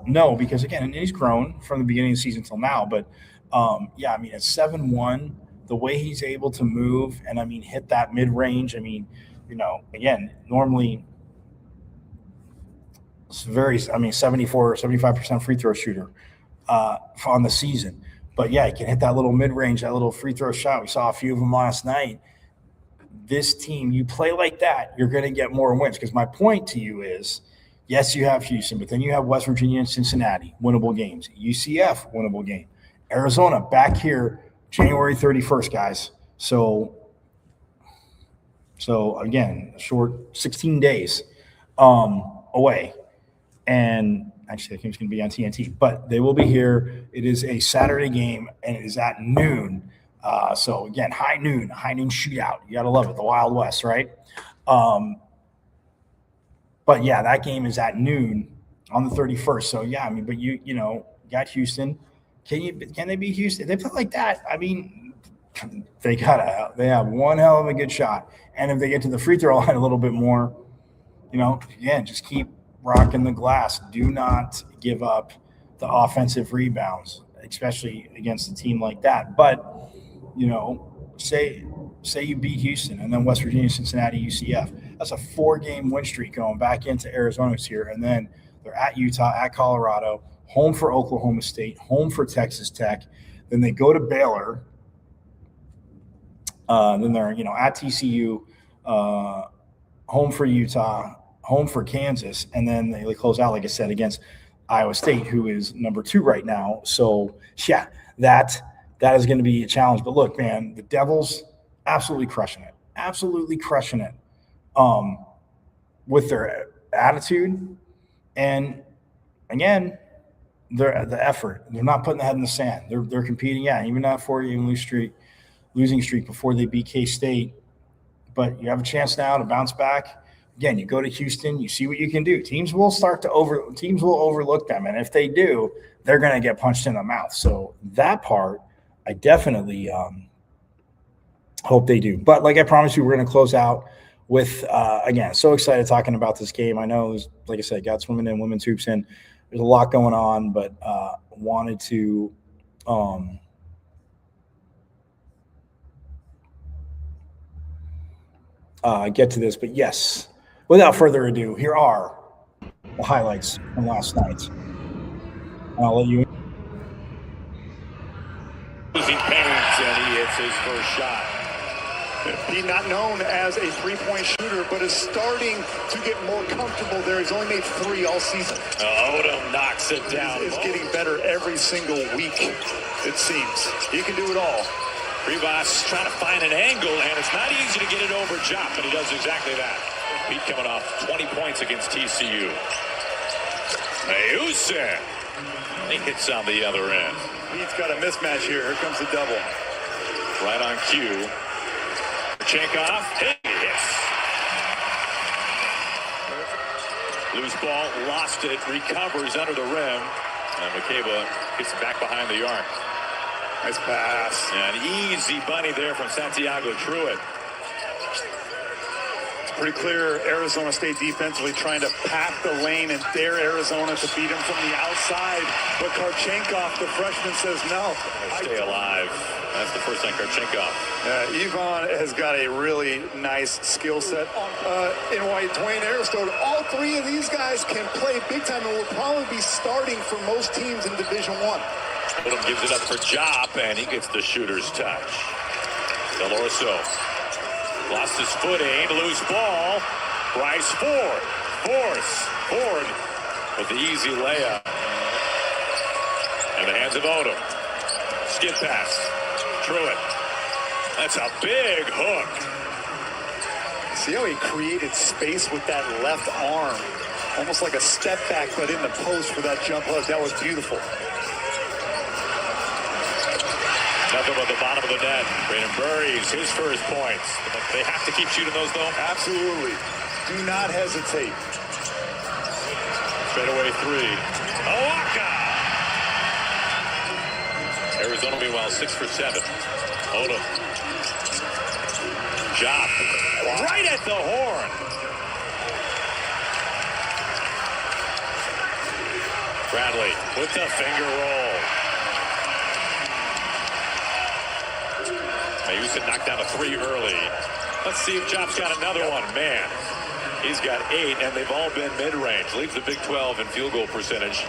know, because again, and he's grown from the beginning of the season till now. But at 7'1", the way he's able to move and hit that mid range. Again, normally it's 74 or 75% free throw shooter on the season. But yeah, he can hit that little mid range, that little free throw shot. We saw a few of them last night. This team, you play like that, you're going to get more wins. Because my point to you is, yes, you have Houston, but then you have West Virginia and Cincinnati, winnable games. UCF, winnable game. Arizona, back here, January 31st, guys. So again, short 16 days away. And actually, I think it's going to be on TNT. But they will be here. It is a Saturday game, and it is at noon. So, again, high noon shootout. You got to love it, the Wild West, right? But, yeah, that game is at noon on the 31st. So, yeah, but you got Houston. Can they beat Houston? If they play like that, they have one hell of a good shot. And if they get to the free throw line a little bit more, again, just keep rocking the glass. Do not give up the offensive rebounds, especially against a team like that. But, say you beat Houston and then West Virginia, Cincinnati, UCF. That's a 4-game win streak going back into Arizona here. And then they're at Utah, at Colorado, home for Oklahoma State, home for Texas Tech. Then they go to Baylor. Then they're, at TCU, home for Utah, home for Kansas, and then they close out, like I said, against Iowa State, who is number 2 right now. So, yeah, that is going to be a challenge. But look, man, the Devils absolutely crushing it with their attitude. And, again, the effort. They're not putting the head in the sand. They're competing, even that 4-game losing streak before they beat K-State. But you have a chance now to bounce back. Again, you go to Houston, you see what you can do. Teams will overlook them, and if they do, they're going to get punched in the mouth. So that part, I definitely hope they do. But like I promised you, we're going to close out with again, so excited talking about this game. I know, like I said, got swimming and women's hoops in. There's a lot going on, but wanted to get to this. But yes, without further ado, here are the highlights from last night. I'll let you. Losing pains, and he hits his first shot. He's not known as a three-point shooter, but is starting to get more comfortable there. He's only made 3 all season. Odom knocks it down. He's getting better every single week, it seems. He can do it all. Rivas trying to find an angle, and it's not easy to get it over Jop, but he does exactly that. Pete coming off 20 points against TCU. Mayusin. He hits on the other end. Pete's got a mismatch here. Here comes the double. Right on cue. Chekhov. He hits. Loose ball, lost it, recovers under the rim. And McCabe gets it back behind the arc. Nice pass. An easy bunny there from Santiago Truitt. pretty clear Arizona State defensively trying to pack the lane and dare Arizona to beat him from the outside. But Karchenkov, the freshman, says no. Stay alive. That's the first time Karchenkov. Yvonne has got a really nice skill set. In white, Dwayne Aristode, all three of these guys can play big time and will probably be starting for most teams in Division I. Odom gives it up for Jop, and he gets the shooter's touch. Del Orso lost his footing, loose ball. Bryce Ford, Ford with the easy layup. In the hands of Odom. Skip pass. Truitt. That's a big hook. See how he created space with that left arm. Almost like a step back, but in the post for that jump hook. That was beautiful. Nothing but the bottom of the net. Brandon buries his first points. They have to keep shooting those, though? Absolutely. Do not hesitate. Straightaway three. Owaka! Arizona, meanwhile, 6 for 7. Odom. Jop. Right at the horn. Bradley with the finger roll. Mayusin knocked down a 3 early. Let's see if Jop's got another one. Man, he's got 8, and they've all been mid-range. Leads the Big 12 in field goal percentage.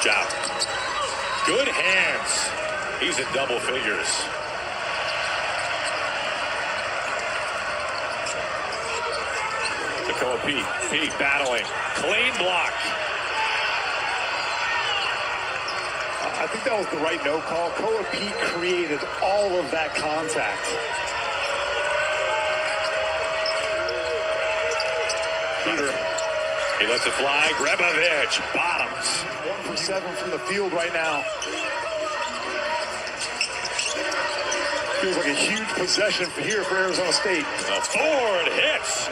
Jop. Good hands. He's in double figures. Nakoa Pete battling. Clean block. I think that was the right no call. Koa Pete created all of that contact. Peter. He lets it fly. Grebovich bottoms. 1 for 7 from the field right now. Feels like a huge possession here for Arizona State. Ford hits.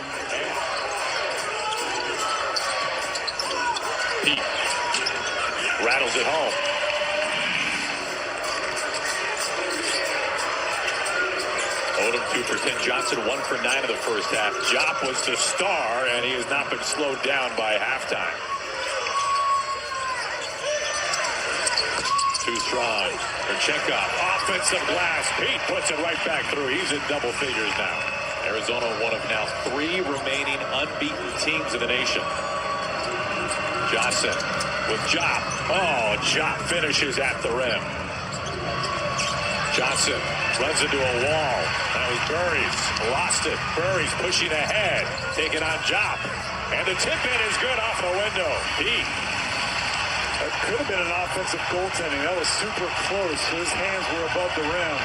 Pete rattles it home. Odom 2 for 10. Johnson 1 for 9 in the first half. Jop was the star, and he has not been slowed down by halftime. Too strong. Karchenkov, offensive glass. Pete puts it right back through. He's in double figures now. Arizona, one of now 3 remaining unbeaten teams in the nation. Johnson with Jop. Oh, Jop finishes at the rim. Johnson runs into a wall. That was Burries. Lost it. Burries pushing ahead. Taking on Jop. And the tip-in is good off the window. Pete. That could have been an offensive goaltending. That was super close. His hands were above the rim.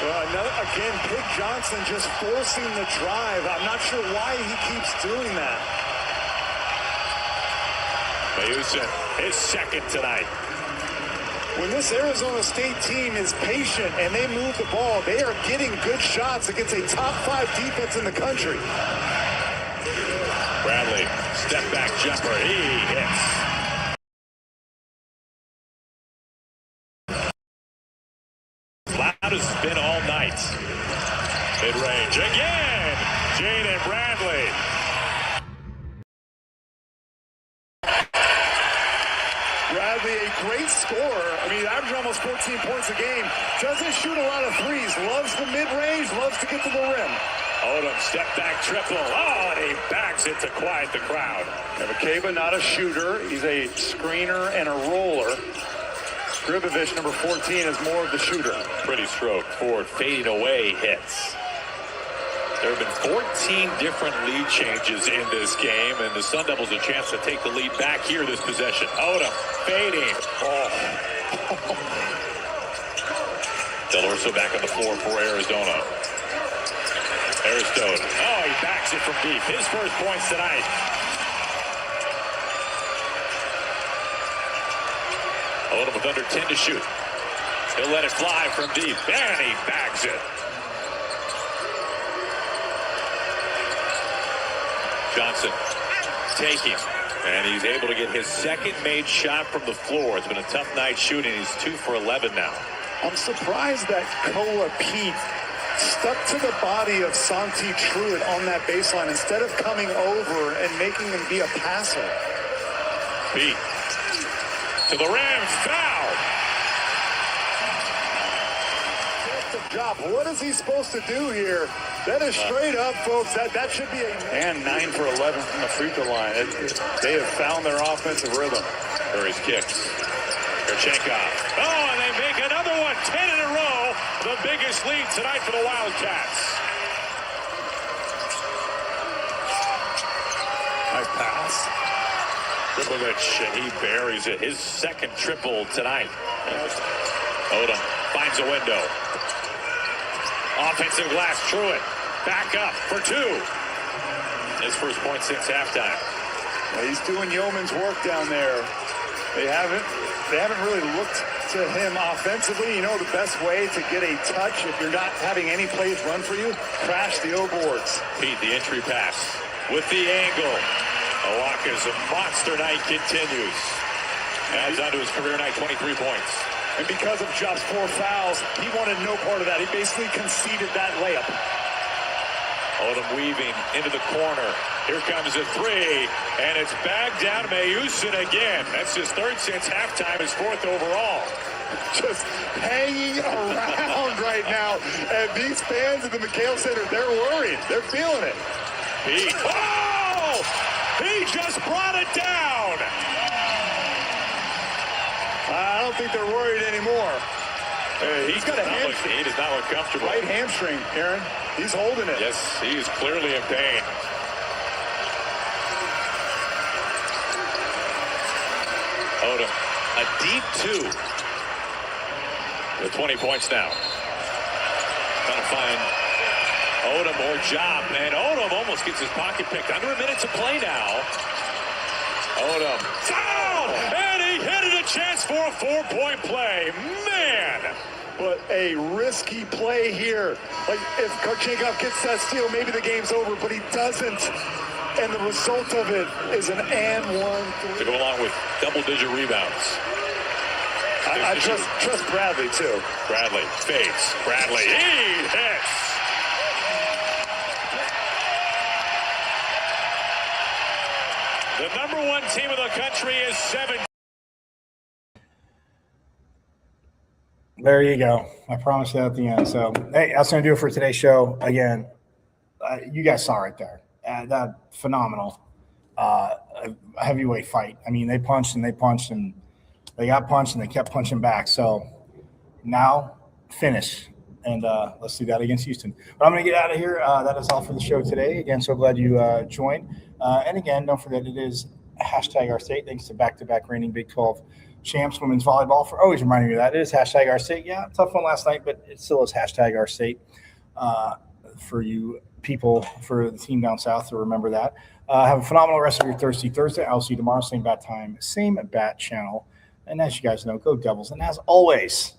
Again, Pig Johnson just forcing the drive. I'm not sure why he keeps doing that. Mayusin, his second tonight. When this Arizona State team is patient and they move the ball, they are getting good shots against a top 5 defense in the country. Bradley, step back jumper. He hits. Loud as it's been all night. Mid-range again. Jaden Bradley. Bradley, a great scorer. I mean, averaging almost 14 points a game. Doesn't shoot a lot of threes. Loves the mid-range. Loves to get to the rim. Odom, step back triple. Oh, and he backs it to quiet the crowd. Makeba, not a shooter. He's a screener and a roller. Gribovich, number 14, is more of the shooter. Pretty stroke. Ford fading away hits. There have been 14 different lead changes in this game, and the Sun Devils a chance to take the lead back here this possession. Odom fading. Oh. Del Orso back on the floor for Arizona. Aristode. Oh, he backs it from deep. His first points tonight. Odom with under 10 to shoot. He'll let it fly from deep. And he bags it. Johnson taking, and he's able to get his second made shot from the floor. It's been a tough night shooting. He's 2 for 11 now. I'm surprised that Koa Pete stuck to the body of Santi Truitt on that baseline instead of coming over and making him be a passer. Pete to the rim, foul. Job. What is he supposed to do here? That is straight up, folks. That should be a... And 9 for 11 from the free throw line. They have found their offensive rhythm. Curry's kicks. Kerchenkov. Oh, and they make another one. 10 in a row. The biggest lead tonight for the Wildcats. Nice pass. Tripovic, and he buries it. His second triple tonight. Odom finds a window. Offensive glass, Truitt. Back up for 2. His first point since halftime. Yeah, he's doing yeoman's work down there. They haven't really looked to him offensively. You know the best way to get a touch if you're not having any plays run for you? Crash the O boards. Pete, the entry pass with the angle. Awaka's monster night continues. Adds on to his career night, 23 points. And because of just 4 fouls, he wanted no part of that. He basically conceded that layup. Odom weaving into the corner. Here comes a 3, and it's back down to Mayusin again. That's his 3rd since halftime, his 4th overall. Just hanging around right now. And these fans at the McHale Center, they're worried. They're feeling it. Pete. Oh! He just brought it down! I don't think they're worried anymore. He's got a hamstring. He does not look comfortable. Right hamstring, Aaron. He's holding it. Yes, he is clearly in pain. Odom, a deep 2. With 20 points now. Trying to find Odom or Job. And Odom almost gets his pocket picked. Under a minute to play now. Odom. Foul! And he hit it, a chance for a 4-point play. Man! But a risky play here. Like, if Kerchenkov gets that steal, maybe the game's over, but he doesn't. And the result of it is an and 1. To go along with double-digit rebounds. I trust Bradley, too. Bradley fakes. Bradley, he hits. The number 1 team of the country is 7. There you go. I promised that at the end. So, hey, that's going to do it for today's show. Again, you guys saw right there. That phenomenal heavyweight fight. I mean, they punched and they punched and they got punched and they kept punching back. So now finish. And let's do that against Houston. But I'm going to get out of here. That is all for the show today. Again, so glad you joined. And again, don't forget it is hashtag our state. Thanks to back-to-back reigning Big 12 champs, women's volleyball, for always reminding me of that. It is hashtag our state. Yeah, tough one last night, but it still is hashtag our state for you people, for the team down south to remember that. Have a phenomenal rest of your Thursday. I'll see you tomorrow, same bat time, same bat channel. And as you guys know, go Devils. And as always,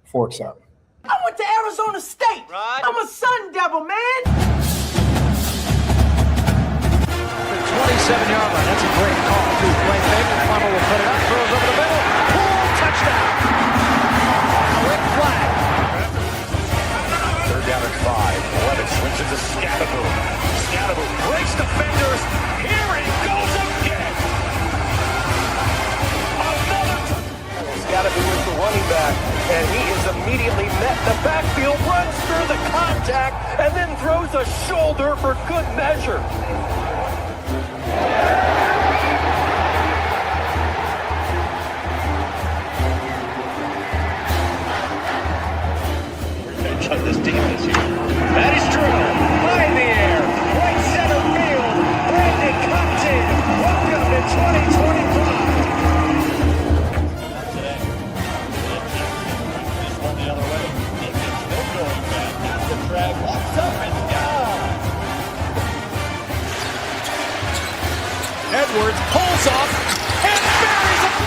forks up. I went to Arizona State. Right. I'm a Sun Devil, man. The 27-yard line. That's a great call. Play fake. Funnel will put it up. Throws over the middle. Pull. Touchdown. Quick flag. 3rd down and 5. Levitt switches to Scatterboom. Scatterboom breaks defenders. Here he goes again. Scatterboom is the running back, and he is immediately met in the backfield, runs through the contact, and then throws a shoulder for good measure. This defense here. That is true. High in the air. Right center field. Brandon Compton. Welcome to 2025. The other way. Still going back. That's the drag. Walks up and down. Edwards pulls off and buries it.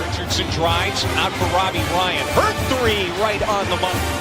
Richardson drives out for Robbie Ryan. Her 3 right on the money.